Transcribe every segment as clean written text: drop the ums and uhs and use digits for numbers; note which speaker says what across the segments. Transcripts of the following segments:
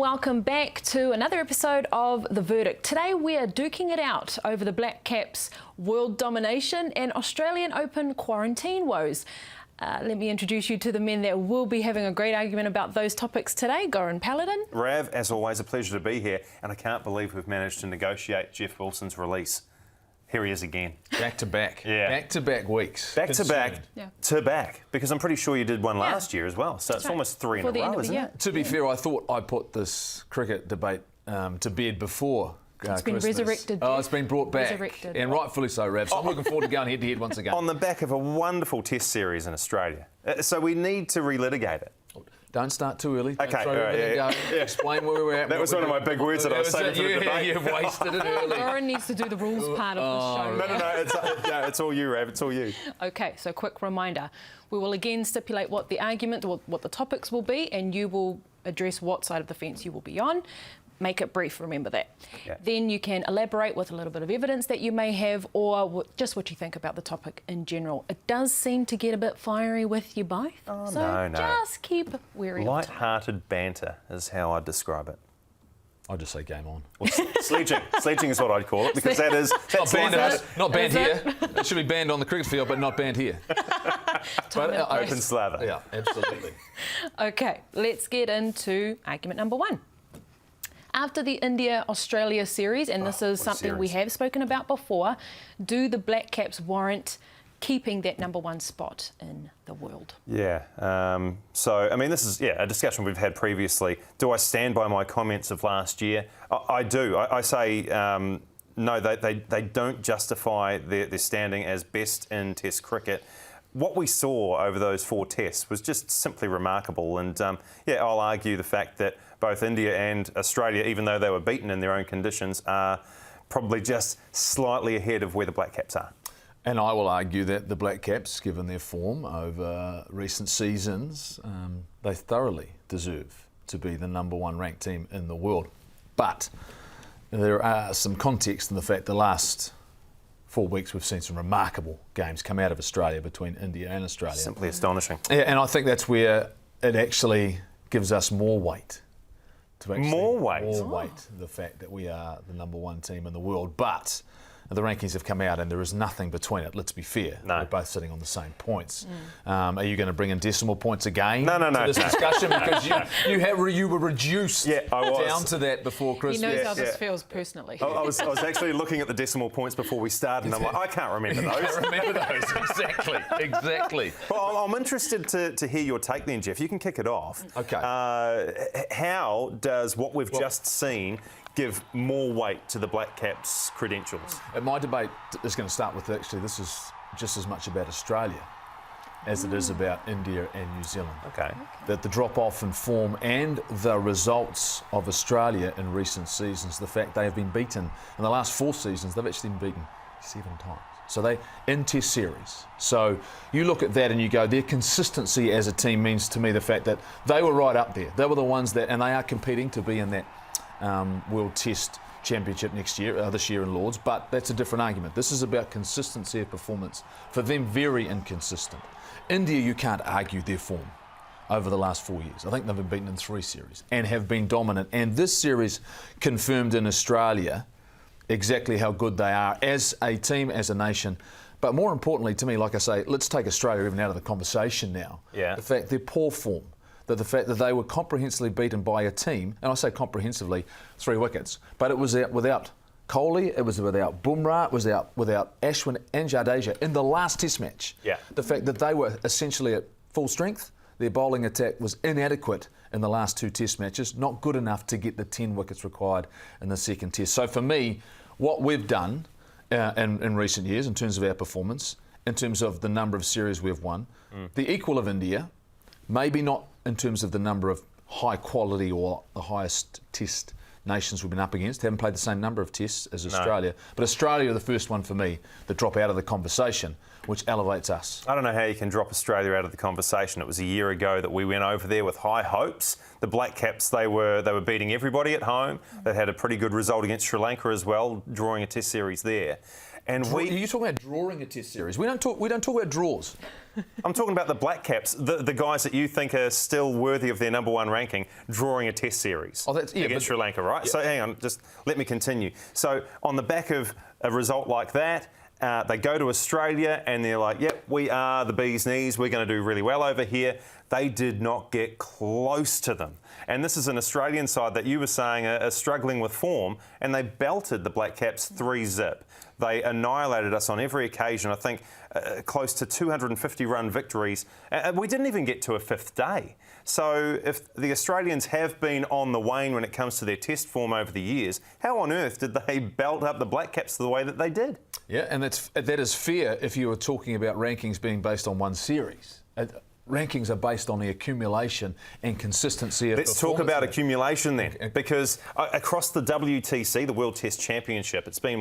Speaker 1: welcome back to another episode of The Verdict. Today we are duking it out over the Blackcaps' world domination and Australian Open quarantine woes. Let me introduce you to the men that will be having a great argument about those topics today. Goran, Paladin.
Speaker 2: Rav, as always, a pleasure to be here, and I can't believe we've managed to negotiate Jeff Wilson's release. Here he is again.
Speaker 3: Back to back.
Speaker 2: Yeah.
Speaker 3: Back to back weeks.
Speaker 2: Back to back.
Speaker 1: Yeah.
Speaker 2: To back. Because I'm pretty sure you did one last year as well. So it's almost three in a row, isn't it?
Speaker 3: To be fair, I thought I put this cricket debate to bed before
Speaker 1: It's been
Speaker 3: Christmas.
Speaker 1: resurrected.
Speaker 3: Oh, it's been brought back.
Speaker 1: Resurrected.
Speaker 3: And rightfully so, Rav. So I'm looking forward to going head to head once again.
Speaker 2: On the back of a wonderful test series in Australia. So we need to relitigate it.
Speaker 3: Don't start too early. Don't
Speaker 2: Okay,
Speaker 3: throw
Speaker 2: all right,
Speaker 3: everything
Speaker 2: yeah.
Speaker 3: and go. Explain where we're at.
Speaker 2: That was one of my big words that I was saving for the debate.
Speaker 3: You've wasted it early.
Speaker 1: Goran needs to do the rules part of the show.
Speaker 2: No, it's all you, Rav. It's all you.
Speaker 1: Okay, so quick reminder. We will again stipulate what the argument or what the topics will be, and you will address what side of the fence you will be on. Make it brief, remember that.
Speaker 2: Yeah.
Speaker 1: Then you can elaborate with a little bit of evidence that you may have, or just what you think about the topic in general. It does seem to get a bit fiery with you both.
Speaker 2: Oh,
Speaker 1: so
Speaker 2: no.
Speaker 1: just keep wary of time.
Speaker 2: Light-hearted banter is how I'd describe it.
Speaker 3: I'll just say game on.
Speaker 2: Well, sledging. Sledging is what I'd call it, because that's
Speaker 3: Not banned,
Speaker 2: life.
Speaker 3: not banned here. It should be banned on the cricket field, but not banned here.
Speaker 1: Time and place.
Speaker 2: Open slather.
Speaker 3: Yeah, absolutely.
Speaker 1: Okay, let's get into argument number one. After the India-Australia series, and this is something we have spoken about before, do the Blackcaps warrant keeping that number one spot in the world?
Speaker 2: Yeah. So, I mean, this is, a discussion we've had previously. Do I stand by my comments of last year? I do. I say no, they don't justify their standing as best in Test cricket. What we saw over those 4 tests was just simply remarkable. And, I'll argue the fact that both India and Australia, even though they were beaten in their own conditions, are probably just slightly ahead of where the Blackcaps are.
Speaker 3: And I will argue that the Blackcaps, given their form over recent seasons, they thoroughly deserve to be the number one ranked team in the world. But there are some context in the fact the last 4 weeks we've seen some remarkable games come out of Australia between India and Australia.
Speaker 2: Simply astonishing.
Speaker 3: Yeah, and I think that's where it actually gives us more weight.
Speaker 2: More weight?
Speaker 3: More weight, the fact that we are the number one team in the world. But the rankings have come out and there is nothing between it, let's be fair.
Speaker 2: No.
Speaker 3: We're both sitting on the same points. Are you going to bring in decimal points again
Speaker 2: to
Speaker 3: this discussion? Because you were reduced down to that before Christmas.
Speaker 1: He knows how this feels personally.
Speaker 2: I was actually looking at the decimal points before we started, and I'm like, I can't remember those.
Speaker 3: I can't remember those, exactly.
Speaker 2: Well, I'm interested to hear your take then, Jeff. You can kick it off.
Speaker 3: Okay.
Speaker 2: How does what we've just seen give more weight to the Blackcaps' credentials?
Speaker 3: My debate is going to start with, actually, this is just as much about Australia as it is about India and New Zealand.
Speaker 2: Okay.
Speaker 3: That the drop-off in form and the results of Australia in recent seasons, the fact they have been beaten in the last 4 seasons, they've actually been beaten 7 times. So they in Test series. So you look at that and you go, their consistency as a team means to me the fact that they were right up there. They were the ones that, and they are competing to be in that World Test Championship this year in Lords, but that's a different argument. This is about consistency of performance. For them, very inconsistent. India, you can't argue their form over the last 4 years. I think they've been beaten in 3 series and have been dominant. And this series confirmed in Australia exactly how good they are as a team, as a nation. But more importantly to me, like I say, let's take Australia even out of the conversation now.
Speaker 2: Yeah.
Speaker 3: The fact their poor form, the fact that they were comprehensively beaten by a team, and I say comprehensively, 3 wickets, but it was without Kohli, it was without Bumrah, it was without Ashwin and Jadeja in the last Test match.
Speaker 2: Yeah.
Speaker 3: The fact that they were essentially at full strength, their bowling attack was inadequate in the last 2 Test matches, not good enough to get the 10 wickets required in the second Test. So for me, what we've done in recent years in terms of our performance, in terms of the number of series we've won, the equal of India, maybe not in terms of the number of high quality or the highest Test nations we've been up against, haven't played the same number of tests as Australia. But Australia are the first one for me that drop out of the conversation, which elevates us.
Speaker 2: I don't know how you can drop Australia out of the conversation. It was a year ago that we went over there with high hopes. The Blackcaps, they were beating everybody at home. They had a pretty good result against Sri Lanka as well, drawing a Test series there. And
Speaker 3: Are you talking about drawing a Test series? We don't talk about draws.
Speaker 2: I'm talking about the Blackcaps, the guys that you think are still worthy of their number 1 ranking, drawing a Test series against Sri Lanka, right? So hang on, just let me continue. So on the back of a result like that, they go to Australia and they're like, yep, we are the bee's knees. We're going to do really well over here. They did not get close to them. And this is an Australian side that you were saying are struggling with form, and they belted the Blackcaps 3-zip. They annihilated us on every occasion. I think close to 250-run victories. We didn't even get to a 5th day. So if the Australians have been on the wane when it comes to their Test form over the years, how on earth did they belt up the Blackcaps the way that they did?
Speaker 3: Yeah, and that is fair if you were talking about rankings being based on one series. Rankings are based on the accumulation and consistency of
Speaker 2: Let's talk about accumulation then, because across the WTC, the World Test Championship, it's been,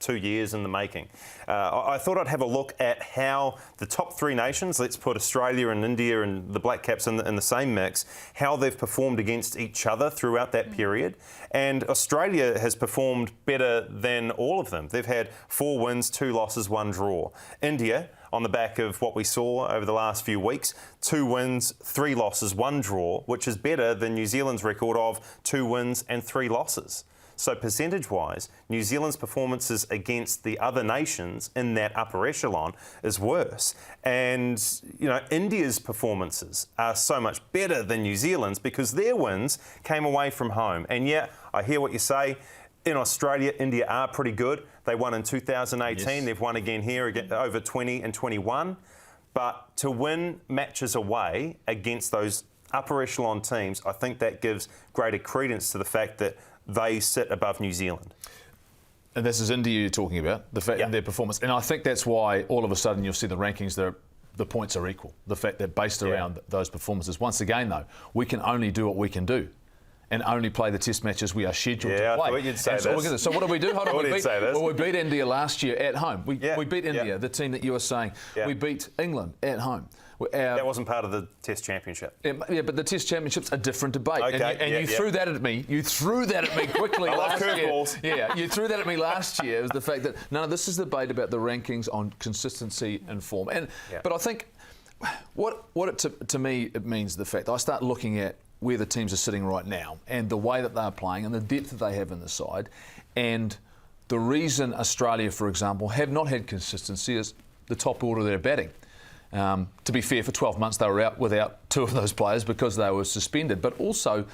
Speaker 2: 2 years in the making. I thought I'd have a look at how the top 3 nations, let's put Australia and India and the Blackcaps in the same mix, how they've performed against each other throughout that period. And Australia has performed better than all of them. They've had 4 wins, 2 losses, 1 draw. India, on the back of what we saw over the last few weeks, 2 wins, 3 losses, 1 draw, which is better than New Zealand's record of 2 wins and 3 losses. So percentage-wise, New Zealand's performances against the other nations in that upper echelon is worse. And, India's performances are so much better than New Zealand's because their wins came away from home. And yeah, I hear what you say. In Australia, India are pretty good. They won in 2018. Yes. They've won again here over 20 and 21. But to win matches away against those upper echelon teams, I think that gives greater credence to the fact that they sit above New Zealand.
Speaker 3: And this is India you're talking about, the fact of their performance. And I think that's why all of a sudden you'll see the rankings, the points are equal. The fact they're based around those performances. Once again, though, we can only do what we can do and only play the Test matches we are scheduled to play.
Speaker 2: I thought you'd say this.
Speaker 3: So what do we do? Hold on.
Speaker 2: We
Speaker 3: beat India last year at home. We beat India, the team that you were saying. Yeah. We beat England at home.
Speaker 2: That wasn't part of the Test Championship.
Speaker 3: Yeah, but the Test Championship's a different debate.
Speaker 2: Okay.
Speaker 3: And you threw that at me. You threw that at me quickly last year.
Speaker 2: Curveballs.
Speaker 3: Yeah, you threw that at me last year. It was the fact that, no, this is the debate about the rankings on consistency and form. But I think to me it means the fact I start looking at where the teams are sitting right now and the way that they're playing and the depth that they have in the side. And the reason Australia, for example, have not had consistency is the top order of their batting. To be fair, for 12 months they were out without 2 of those players because they were suspended. But also,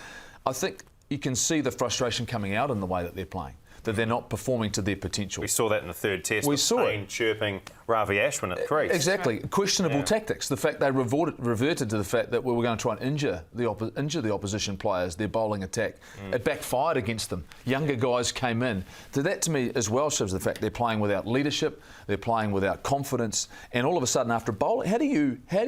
Speaker 3: I think you can see the frustration coming out in the way that they're playing, that they're not performing to their potential.
Speaker 2: We saw that in the 3rd Test.
Speaker 3: We saw Payne
Speaker 2: chirping Ravi Ashwin at the crease.
Speaker 3: Exactly. Questionable tactics. The fact they reverted to the fact that we were going to try and injure the opposition players, their bowling attack. It backfired against them. Younger guys came in. So that to me as well shows the fact they're playing without leadership, they're playing without confidence, and all of a sudden after bowling, how do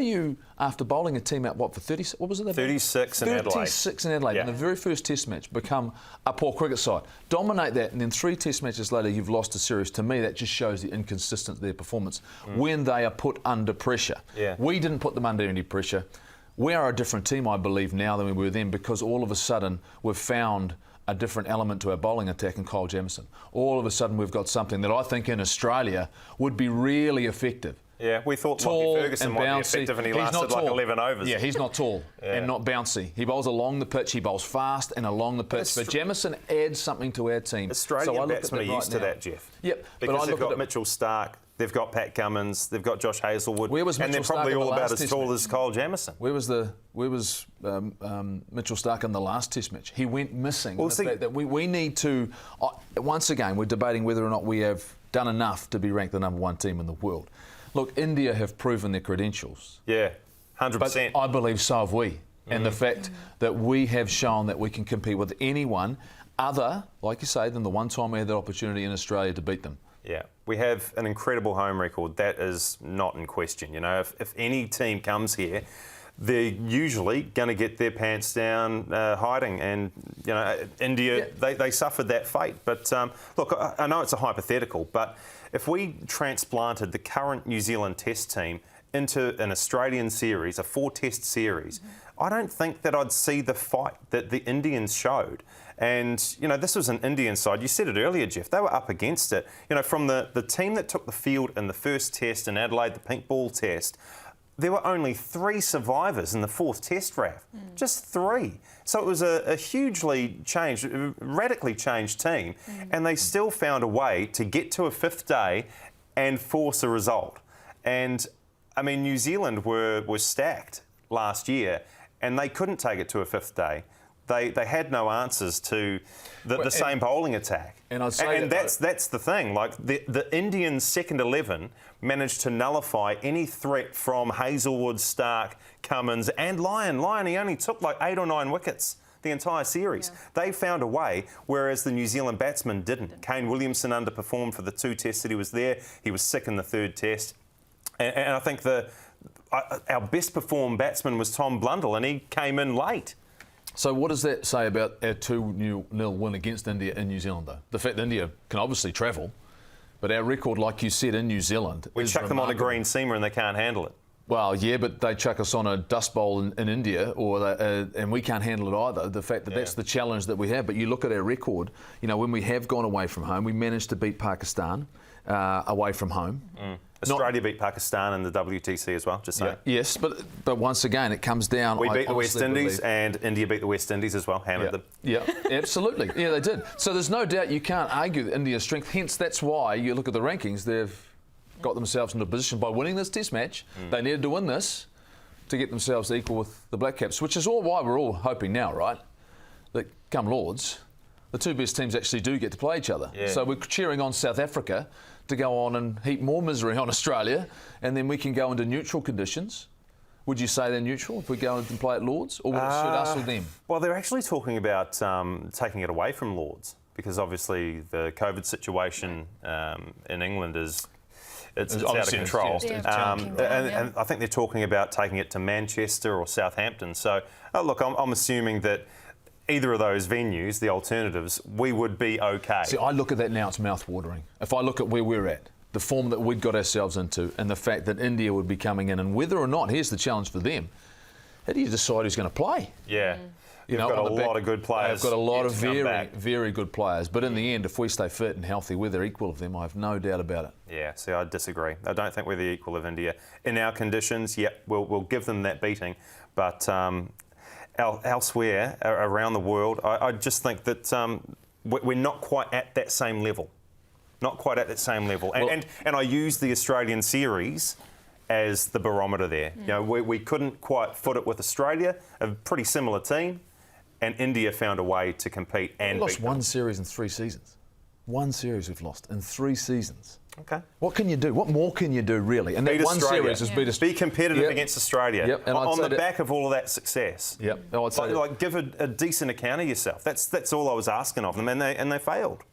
Speaker 3: you after bowling a team out for 30? What was it?
Speaker 2: 36 in Adelaide.
Speaker 3: 36 in Adelaide in the very first Test match, become a poor cricket side, dominate that, and then 3 Test matches later you've lost a series. To me, that just shows the inconsistency of their performance when they are put under pressure.
Speaker 2: Yeah.
Speaker 3: We didn't put them under any pressure. We are a different team, I believe, now than we were then because all of a sudden we've found a different element to our bowling attack in Kyle Jamieson. All of a sudden we've got something that I think in Australia would be really effective.
Speaker 2: Yeah, we thought Lockie Ferguson might be effective and he lasted like 11 overs.
Speaker 3: Yeah, he's not tall and not bouncy. He bowls along the pitch, he bowls fast and along the pitch. But Jamieson adds something to our team.
Speaker 2: Australian batsmen are used to that, Jeff.
Speaker 3: Yep.
Speaker 2: Because they've got Mitchell Starc, they've got Pat Cummins, they've got Josh Hazelwood,
Speaker 3: and
Speaker 2: they're probably all about as tall as Kyle Jamieson.
Speaker 3: Where was Mitchell Starc in the last Test match? He went missing.
Speaker 2: Well,
Speaker 3: that we need to. Once again, we're debating whether or not we have done enough to be ranked the number 1 team in the world. Look, India have proven their credentials.
Speaker 2: Yeah, 100%.
Speaker 3: But I believe so have we. And the fact that we have shown that we can compete with anyone other, like you say, than the one time we had that opportunity in Australia to beat them.
Speaker 2: Yeah, we have an incredible home record. That is not in question. If any team comes here, they're usually going to get their pants down hiding. And, India, they suffered that fate. But, look, I know it's a hypothetical, but if we transplanted the current New Zealand Test team into an Australian series, a 4-Test series, I don't think that I'd see the fight that the Indians showed. And, you know, this was an Indian side. You said it earlier, Jeff. They were up against it. You know, from the team that took the field in the first test in Adelaide, the pink ball test, there were only 3 survivors in the 4th test, Rav. Just 3. So it was a hugely changed, radically changed team. And they still found a way to get to a 5th day and force a result. And, I mean, New Zealand were stacked last year and they couldn't take it to a 5th day. They had no answers to the same bowling attack. And I'd say that's the thing. Like the Indian second 11 managed to nullify any threat from Hazelwood, Stark, Cummins and Lyon. Lyon, he only took like 8 or 9 wickets the entire series. Yeah. They found a way, whereas the New Zealand batsmen didn't. Kane Williamson underperformed for the 2 tests that he was there. He was sick in the 3rd test. And I think our best performed batsman was Tom Blundell, and he came in late.
Speaker 3: So what does that say about our 2-0 win against India in New Zealand, though? The fact that India can obviously travel, but our record, like you said, in New Zealand
Speaker 2: we chuck them on a green seamer and they can't handle it.
Speaker 3: Well, yeah, but they chuck us on a dust bowl in India, and we can't handle it either. The fact that that's the challenge that we have. But you look at our record, you know, when we have gone away from home, we managed to beat Pakistan away from home.
Speaker 2: Australia beat Pakistan in the WTC as well, just saying.
Speaker 3: Yeah, yes, but once again, it comes down...
Speaker 2: We beat the West Indies and India beat the West Indies as well, hammered them.
Speaker 3: Yeah, absolutely. Yeah, they did. So there's no doubt you can't argue India's strength. Hence, that's why you look at the rankings, they've got themselves into a position by winning this test match. They needed to win this to get themselves equal with the Blackcaps, which is all why we're all hoping now, right, that come Lords, the 2 best teams actually do get to play each other. Yeah. So we're cheering on South Africa to go on and heap more misery on Australia, and then we can go into neutral conditions. Would you say they're neutral if we go and play at Lords, or would it suit us or them?
Speaker 2: Well, they're actually talking about taking it away from Lords, because obviously the COVID situation in England is it's out of control. And I think they're talking about taking it to Manchester or Southampton. So, look, I'm assuming that either of those venues, the alternatives, we would be okay.
Speaker 3: See, I look at that now, it's mouth-watering. If I look at where we're at, the form that we'd got ourselves into, and the fact that India would be coming in, and whether or not, here's the challenge for them, how do you decide who's going to play?
Speaker 2: Yeah. You've got a lot of good players.
Speaker 3: They've got a lot of very good players. But in the end, if we stay fit and healthy, we're the equal of them. I have no doubt about it.
Speaker 2: Yeah, see, I disagree. I don't think we're the equal of India. In our conditions, we'll give them that beating. But elsewhere around the world, I just think that we're not quite at that same level. Not quite at that same level. And I use the Australian series as the barometer there. You know, we couldn't quite foot it with Australia, a pretty similar team, and India found a way to compete and
Speaker 3: beat them. 1 series in 3 seasons. 1 series we've lost in 3 seasons. Okay. What can you do? What more can you do, really? And that 1 series is beat us.
Speaker 2: Be competitive against Australia.
Speaker 3: Yep. And
Speaker 2: on the back of all of that success.
Speaker 3: Yep.
Speaker 2: Like give a decent account of yourself. That's all I was asking of them, and they failed.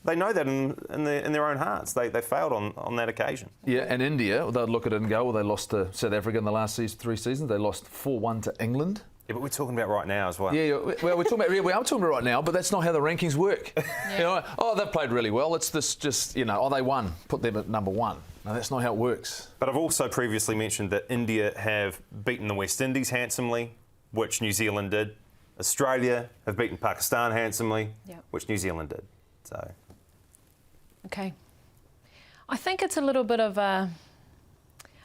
Speaker 2: They know that in their own hearts. They failed on that occasion. Yeah,
Speaker 3: and India, they'd look at it and go, well, they lost to South Africa in the last 3 seasons. They lost 4-1 to England.
Speaker 2: Yeah, but we're talking about right now as well.
Speaker 3: Yeah, well, we are talking about right now, but that's not how the rankings work. You know, they've played really well. It's this just, you know, they won. Put them at number 1. No, that's not how it works.
Speaker 2: But I've also previously mentioned that India have beaten the West Indies handsomely, which New Zealand did. Australia have beaten Pakistan handsomely, which New Zealand did. So.
Speaker 1: Okay. I think it's a little bit of a...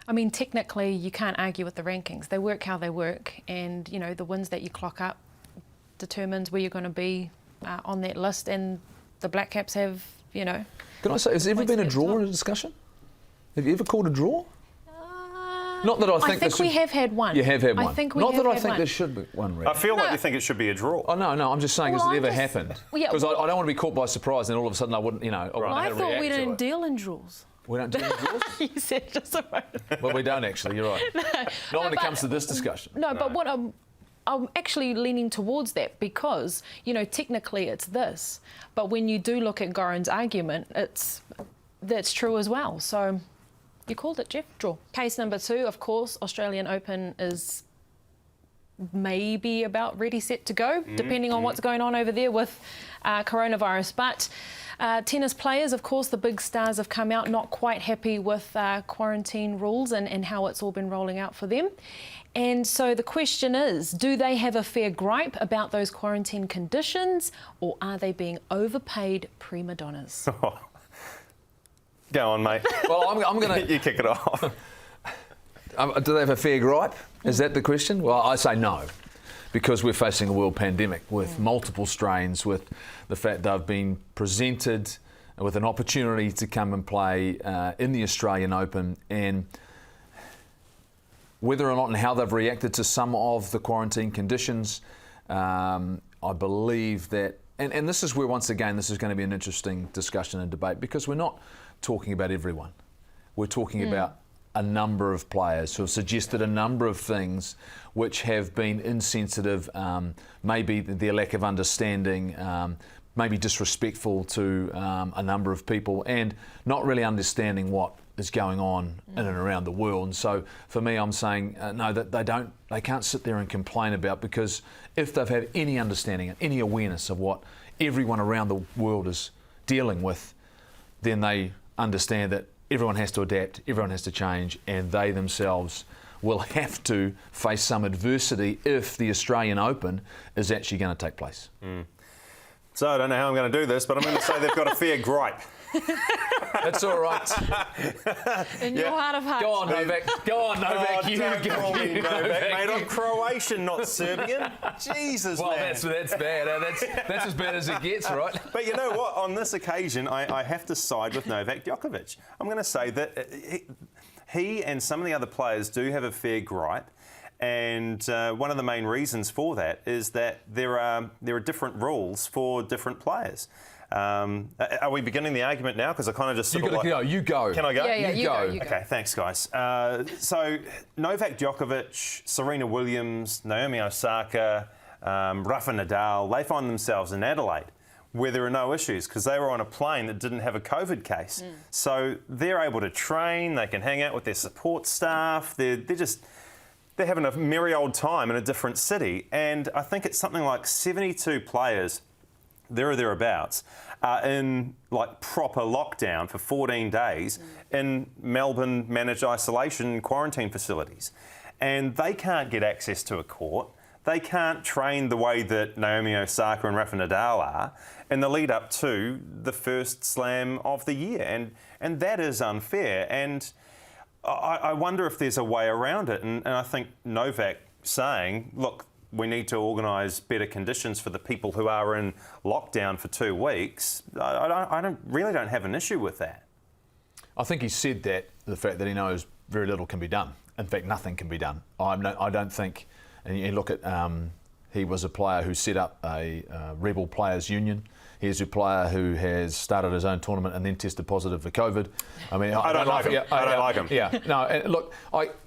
Speaker 1: I mean, technically, you can't argue with the rankings. They work how they work, and, you know, the wins that you clock up determines where you're going to be on that list, and the Blackcaps have, you know...
Speaker 3: Can I say, has there ever been a draw in a discussion? Have you ever called a draw? Not that I think
Speaker 1: we have had one.
Speaker 3: You have had one.
Speaker 1: I think we
Speaker 3: Not
Speaker 1: have
Speaker 3: that I
Speaker 1: had
Speaker 3: think
Speaker 1: one.
Speaker 3: there should be one, really.
Speaker 2: I feel like you think it should be a draw.
Speaker 3: Oh, no, I'm just saying, has it ever happened? Because I don't want to be caught by surprise and all of a sudden I wouldn't, you know...
Speaker 1: Well, I thought we didn't deal in draws.
Speaker 3: We don't deal in draws?
Speaker 1: You said just a moment.
Speaker 3: Well, we don't actually, you're right. Not when it comes to this discussion.
Speaker 1: No, but what I'm actually leaning towards that because, you know, technically it's this. But when you do look at Goran's argument, that's true as well. So... You called it, Jeff. Draw. Case number 2, of course, Australian Open is maybe about ready, set to go, depending on what's going on over there with coronavirus. But tennis players, of course, the big stars have come out not quite happy with quarantine rules and how it's all been rolling out for them. And so the question is, do they have a fair gripe about those quarantine conditions, or are they being overpaid primadonnas?
Speaker 2: Go on, mate.
Speaker 3: Well, I'm going to...
Speaker 2: You kick it off.
Speaker 3: Do they have a fair gripe? Is that the question? Well, I say no, because we're facing a world pandemic with multiple strains, with the fact they've been presented with an opportunity to come and play in the Australian Open, and whether or not and how they've reacted to some of the quarantine conditions, I believe that, and this is where, once again, this is going to be an interesting discussion and debate, because we're not talking about everyone. We're talking about a number of players who have suggested a number of things which have been insensitive, maybe their lack of understanding, maybe disrespectful to a number of people, and not really understanding what is going on in and around the world. And so for me, I'm saying no, that they can't sit there and complain about, because if they've had any understanding and any awareness of what everyone around the world is dealing with, then they understand that everyone has to adapt, everyone has to change, and they themselves will have to face some adversity if the Australian Open is actually going to take place.
Speaker 2: So I don't know how I'm going to do this, but I'm going to say they've got a fair gripe.
Speaker 3: That's all right.
Speaker 1: In your heart of hearts.
Speaker 3: Go on, Novak. Go on, Novak.
Speaker 2: Don't call me Novak, mate. I'm Croatian, not Serbian. Jesus,
Speaker 3: well,
Speaker 2: man.
Speaker 3: that's bad. That's as bad as it gets, right?
Speaker 2: But you know what? On this occasion, I have to side with Novak Djokovic. I'm going to say that he and some of the other players do have a fair gripe. And one of the main reasons for that is that there are different rules for different players. Are we beginning the argument now? Because I kind of just
Speaker 3: You go. You go.
Speaker 2: Can I go?
Speaker 1: Yeah, you go.
Speaker 2: Okay, thanks, guys. So Novak Djokovic, Serena Williams, Naomi Osaka, Rafa Nadal, they find themselves in Adelaide, where there are no issues because they were on a plane that didn't have a COVID case. So they're able to train. They can hang out with their support staff. They're having a merry old time in a different city. And I think it's something like 72 players, there or thereabouts, are in like proper lockdown for 14 days in Melbourne managed isolation quarantine facilities. And they can't get access to a court. They can't train the way that Naomi Osaka and Rafa Nadal are in the lead up to the first slam of the year. And that is unfair. And I wonder if there's a way around it. And I think Novak saying, look, we need to organise better conditions for the people who are in lockdown for 2 weeks. I really don't have an issue with that.
Speaker 3: I think he said that, the fact that he knows very little can be done. In fact, nothing can be done. I don't think, and you look at, he was a player who set up a rebel players union. He's a player who has started his own tournament and then tested positive for COVID. I mean,
Speaker 2: I don't like him. I don't like him.
Speaker 3: Yeah, no. And look,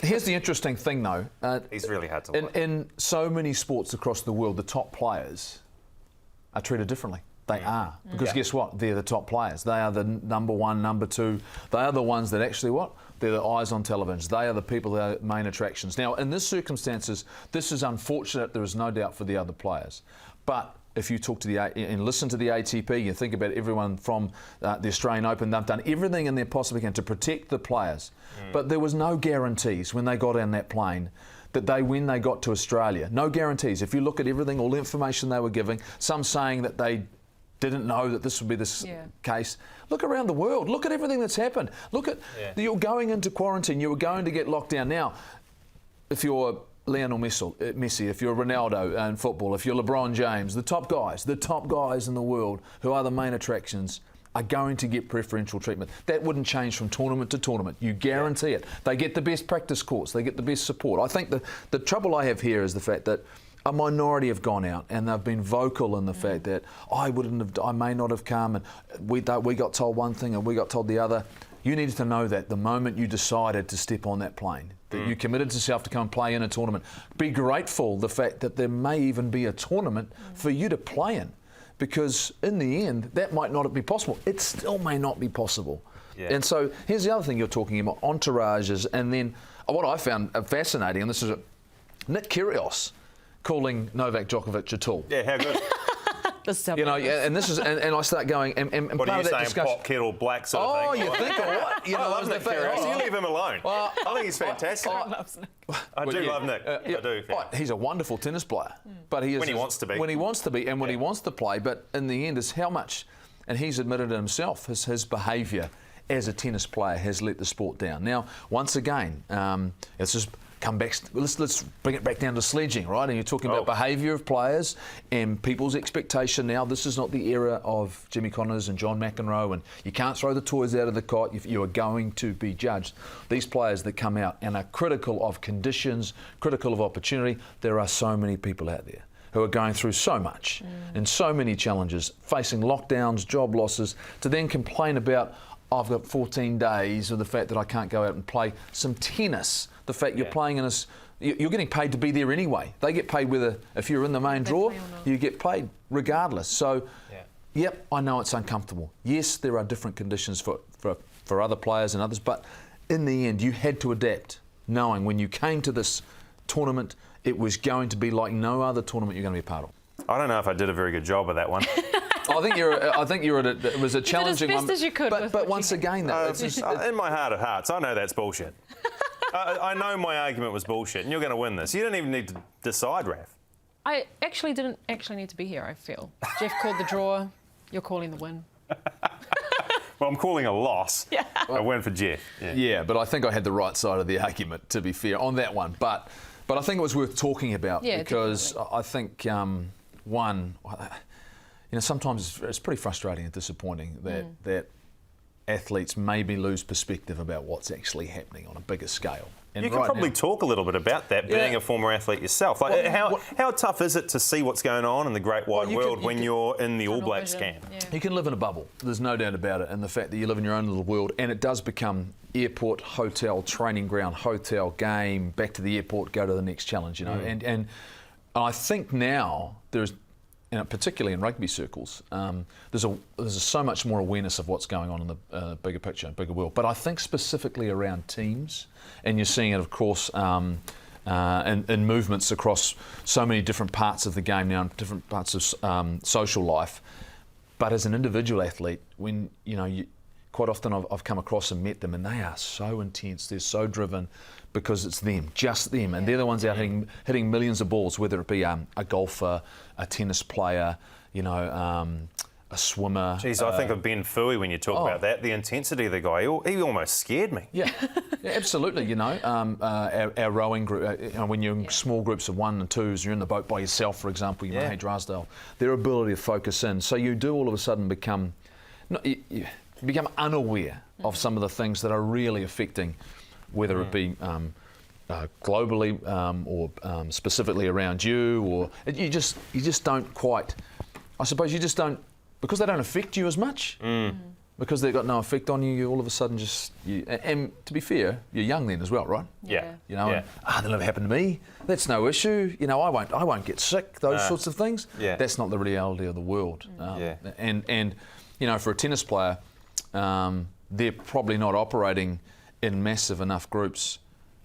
Speaker 3: here's the interesting thing, though.
Speaker 2: He's really hard to like.
Speaker 3: In so many sports across the world, the top players are treated differently. They are. Because guess what? They're the top players. They are the number one, number two. They are the ones that actually what? They're the eyes on television. They are the people that are main attractions. Now, in this circumstances, this is unfortunate. There is no doubt for the other players. But if you talk to and listen to the ATP, you think about everyone from the Australian Open, they've done everything in their possible can to protect the players. But there was no guarantees when they got on that plane that when they got to Australia, no guarantees. If you look at everything, all the information they were giving, some saying that they didn't know that this would be this case. Look around the world. Look at everything that's happened. Look at, you're going into quarantine. You were going to get locked down. Now, if you're Lionel Messi, if you're Ronaldo in football, if you're LeBron James, the top guys in the world who are the main attractions are going to get preferential treatment. That wouldn't change from tournament to tournament. You guarantee it. They get the best practice courts. They get the best support. I think the trouble I have here is the fact that a minority have gone out and they've been vocal in the fact that I may not have come, and we got told one thing and we got told the other. You needed to know that the moment you decided to step on that plane, that you committed yourself to come and play in a tournament. Be grateful the fact that there may even be a tournament for you to play in, because in the end, that might not be possible. It still may not be possible. Yeah. And so here's the other thing you're talking about, entourages, and then what I found fascinating, and this is Nick Kyrgios calling Novak Djokovic a tool.
Speaker 2: Yeah, how good.
Speaker 1: This is how
Speaker 3: You know,
Speaker 1: bad it is.
Speaker 3: and this is, and I start going, and
Speaker 2: What
Speaker 3: part
Speaker 2: are you
Speaker 3: of that
Speaker 2: saying,
Speaker 3: discussion.
Speaker 2: pot, kettle, black sort of
Speaker 3: Oh,
Speaker 2: thing?
Speaker 3: you think or what? You
Speaker 2: I love Nick Curiosity. You leave him alone.
Speaker 3: Well,
Speaker 2: I think he's fantastic. I do love Nick. I do.
Speaker 3: Oh, he's a wonderful tennis player, but he is
Speaker 2: When he wants to be.
Speaker 3: When he wants to be, and when he wants to play. But in the end, is how much, and he's admitted it himself, his behaviour as a tennis player has let the sport down. Now, once again, it's just come back. Let's bring it back down to sledging, right? And you're talking about behaviour of players and people's expectation. Now, this is not the era of Jimmy Connors and John McEnroe, and you can't throw the toys out of the cot. You are going to be judged. These players that come out and are critical of conditions, critical of opportunity, there are so many people out there who are going through so much and so many challenges, facing lockdowns, job losses, to then complain about, I've got 14 days, or the fact that I can't go out and play some tennis. The fact you're playing in you're getting paid to be there anyway. They get paid whether, if you're in the main draw, you get paid regardless. So, yep, I know it's uncomfortable. Yes, there are different conditions for other players and others, but in the end, you had to adapt, knowing when you came to this tournament, it was going to be like no other tournament you're going to be a part of.
Speaker 2: I don't know if I did a very good job of that one.
Speaker 3: I think you're at it was a challenging
Speaker 1: as best
Speaker 3: one.
Speaker 1: as you could
Speaker 3: But once again, though,
Speaker 2: It's just, in my heart of hearts, I know that's bullshit. I know my argument was bullshit, and you're going to win this. You don't even need to decide, Raf.
Speaker 1: I actually didn't need to be here, I feel. Jeff called the draw, you're calling the win.
Speaker 2: Well, I'm calling a loss. A win for Jeff.
Speaker 3: Yeah, but I think I had the right side of the argument, to be fair, on that one. But I think it was worth talking about because definitely. I think, one, you know, sometimes it's pretty frustrating and disappointing that athletes maybe lose perspective about what's actually happening on a bigger scale. And
Speaker 2: you can probably talk a little bit about that, being a former athlete yourself. Like, how tough is it to see what's going on in the great wide world when you're in the All Blacks camp?
Speaker 1: Yeah.
Speaker 3: You can live in a bubble. There's no doubt about it. And the fact that you live in your own little world, and it does become airport, hotel, training ground, hotel, game, back to the airport, go to the next challenge, you know. And I think now there's, particularly in rugby circles, there's so much more awareness of what's going on in the bigger picture, bigger world. But I think specifically around teams, and you're seeing it, of course, in movements across so many different parts of the game now, different parts of social life. But as an individual athlete, when quite often I've come across and met them, and they are so intense, they're so driven, because it's them, just them, and they're the ones out hitting millions of balls, whether it be a golfer, a tennis player, a swimmer.
Speaker 2: Geez, I think of Ben Fooey when you talk about that. The intensity of the guy, he almost scared me.
Speaker 3: Yeah, absolutely. Our rowing group, when you're in small groups of 1 and 2s, you're in the boat by yourself, for example, Mahé Drasdale, their ability to focus in. So you do all of a sudden become unaware of some of the things that are really affecting, whether it be globally or specifically around you, or you just don't quite. I suppose you just don't, because they don't affect you as much. Because they've got no effect on you. You all of a sudden and to be fair, you're young then as well, right?
Speaker 2: Yeah.
Speaker 3: That'll never happen to me. That's no issue. I won't get sick. Those sorts of things.
Speaker 2: Yeah.
Speaker 3: That's not the reality of the world. And for a tennis player, they're probably not operating in massive enough groups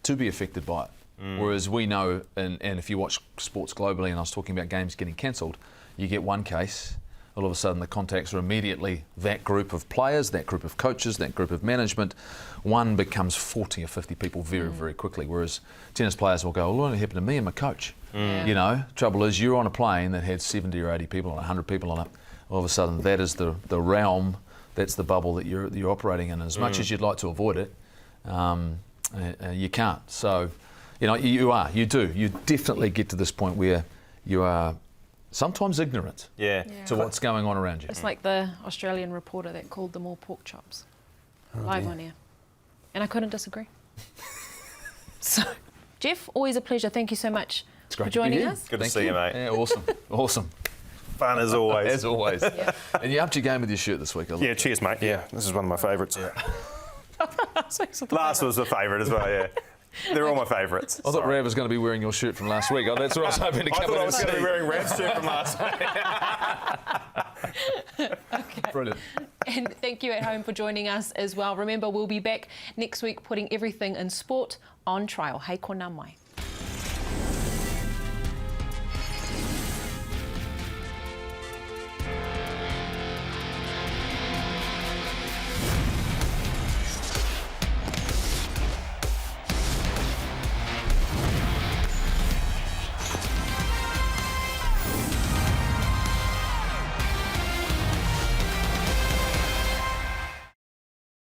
Speaker 3: to be affected by it. Whereas we know, and if you watch sports globally, and I was talking about games getting cancelled, you get one case, all of a sudden the contacts are immediately that group of players, that group of coaches, that group of management. One becomes 40 or 50 people very, very quickly, whereas tennis players will go, well, what happened to me and my coach? Trouble is, you're on a plane that had 70 or 80 people on it, 100 people on it. All of a sudden, that is the realm, that's the bubble that you're operating in. As much as you'd like to avoid it, you can't. So, you definitely get to this point where you are sometimes ignorant to what's going on around you.
Speaker 1: It's like the Australian reporter that called them all pork chops, live on air. And I couldn't disagree. So, Jeff, always a pleasure. Thank you so much for joining us.
Speaker 2: Good to see you, mate.
Speaker 3: Yeah, awesome.
Speaker 2: Fun as always.
Speaker 3: As always. And you upped your game with your shirt this week.
Speaker 2: Yeah, cheers, mate. Yeah, this is one of my favourites. Last was the favourite as well, yeah. They're all my favourites.
Speaker 3: I thought Rav was going to be wearing your shirt from last week. That's what I was hoping to come
Speaker 2: I thought I was going to be wearing Rav's shirt from last week.
Speaker 1: Okay.
Speaker 3: Brilliant.
Speaker 1: And thank you at home for joining us as well. Remember, we'll be back next week putting everything in sport on trial. Hei ko ngā mai.